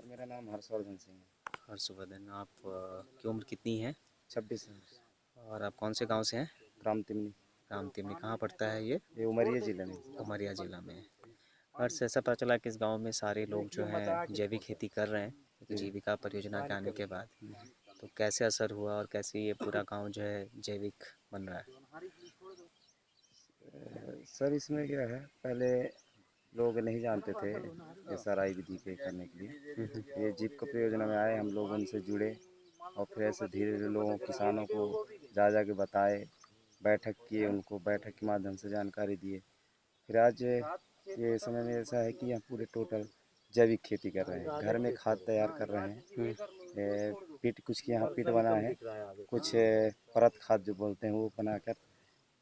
मेरा नाम हर्षवर्धन सिंह है। हर्षवर्धन, आप की उम्र कितनी है 26 वर्ष। और आप कौन से गांव से हैं? ग्राम तिमनी। राम तिमनी कहाँ पड़ता है ये? उमरिया जिले में। उमरिया ज़िला में। हर्ष, ऐसा पता चला कि इस गांव में सारे लोग जो हैं जैविक खेती कर रहे हैं जी। जीविका परियोजना के आने के बाद। तो कैसे असर हुआ और कैसे ये पूरा गांव जो है जैविक बन रहा है? सर इसमें क्या है, पहले लोग नहीं जानते थे SRI विधि के करने के लिए। ये जीविका परियोजना में आए, हम लोग उनसे जुड़े और फिर ऐसे धीरे धीरे लोगों किसानों को जा के बताए, बैठक किए, उनको बैठक के माध्यम से जानकारी दिए। फिर आज ये समय में ऐसा है कि हम पूरे टोटल जैविक खेती कर रहे हैं, घर में खाद तैयार कर रहे हैं। पिट कुछ के यहाँ पिट बना है, कुछ परत खाद जो बोलते हैं वो बनाकर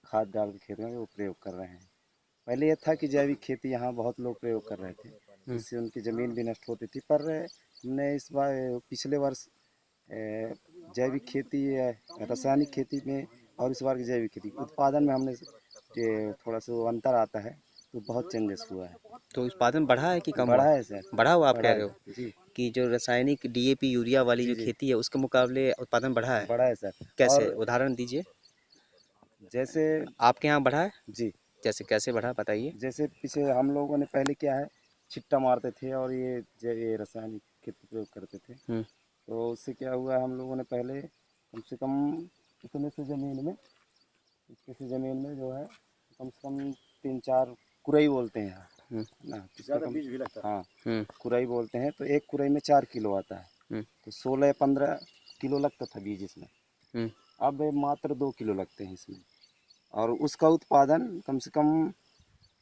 खाद डाल के खेत में वो प्रयोग कर रहे हैं। पहले ये था कि जैविक खेती यहाँ बहुत लोग प्रयोग कर रहे थे, जिससे उनकी ज़मीन भी नष्ट होती थी। पर हमने इस बार पिछले वर्ष जैविक खेती रासायनिक खेती में और इस बार की जैविक खेती उत्पादन में हमने थोड़ा सा वो अंतर आता है, तो बहुत चेंजेस हुआ है। तो उत्पादन बढ़ा है कि कम बढ़ा हुआ? है सर। बढ़ा हुआ आप बढ़ा कह है रहे हो जी। कि जो रासायनिक DAP यूरिया वाली जी जो जी। खेती है उसके मुकाबले उत्पादन बढ़ा है? बढ़ा है सर। कैसे, और उदाहरण दीजिए। जैसे आपके यहाँ बढ़ा है? जी, जैसे कैसे बढ़ा, बताइए। जैसे पीछे हम लोगों ने पहले क्या है, छिट्टा मारते थे और ये रासायनिक खेती प्रयोग करते थे। हम्म। तो उससे क्या हुआ, हम लोगों ने पहले कम से कम इतने से ज़मीन में जो है कम से कम 3-4 कुरई बोलते हैं यहाँ, हम्म। है ना, ज़्यादा बीज भी लगता है। हाँ, हम्म। कुरई बोलते हैं। तो एक कुरई में 4 किलो आता है, हम्म। तो 16-15 किलो लगता था बीज इसमें। हम्म। अब मात्र 2 किलो लगते हैं इसमें। और उसका उत्पादन कम से कम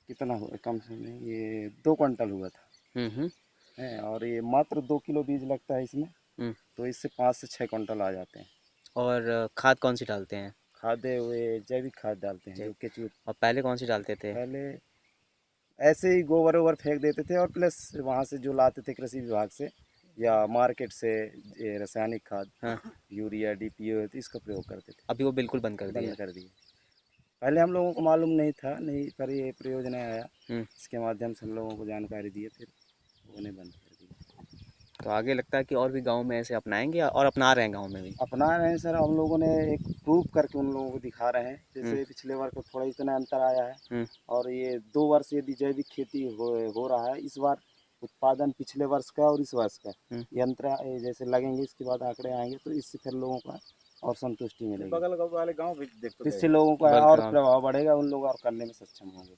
कितना हुआ, कम से नहीं, ये 2 क्विंटल हुआ था हम्म। है। और ये मात्र 2 किलो बीज लगता है इसमें, हम्म। तो इससे 5 से 6 क्विंटल आ जाते हैं। और खाद कौन सी डालते हैं? खाद हुए जैविक खाद डालते हैं, जो केचुए। और पहले कौन सी डालते थे? पहले ऐसे ही गोबर वोबर फेंक देते थे, और प्लस वहाँ से जो लाते थे कृषि विभाग से या मार्केट से, ये रासायनिक खाद, हाँ। यूरिया DPO, तो इसका प्रयोग करते थे। अभी वो बिल्कुल बंद कर दिया बंद है? कर दिए। पहले हम लोगों को मालूम नहीं था, नहीं, पर ये प्रयोजन आया, हम्म। इसके माध्यम से हम लोगों को जानकारी दिए, फिर उन्हें बंद कर दिया। तो आगे लगता है कि और भी गांव में ऐसे अपनाएंगे और अपना रहे हैं गांव में भी? अपना रहे हैं सर, हम लोगों ने एक प्रूफ करके उन लोगों को दिखा रहे हैं। हम्म। जैसे पिछले बार को थोड़ा इतना अंतर आया है, हम्म। और ये 2 वर्ष यदि जैविक खेती हो रहा है, इस बार उत्पादन पिछले वर्ष का और इस वर्ष का हम्म। ये अंतर जैसे लगेंगे, इसके बाद आंकड़े आएंगे, तो इससे फिर लोगों का और संतुष्टि मिलेगी। बगल वाले गाँव भी देखते, इससे लोगों का बल्कि और प्रभाव बढ़ेगा, उन लोग और करने में सक्षम होंगे।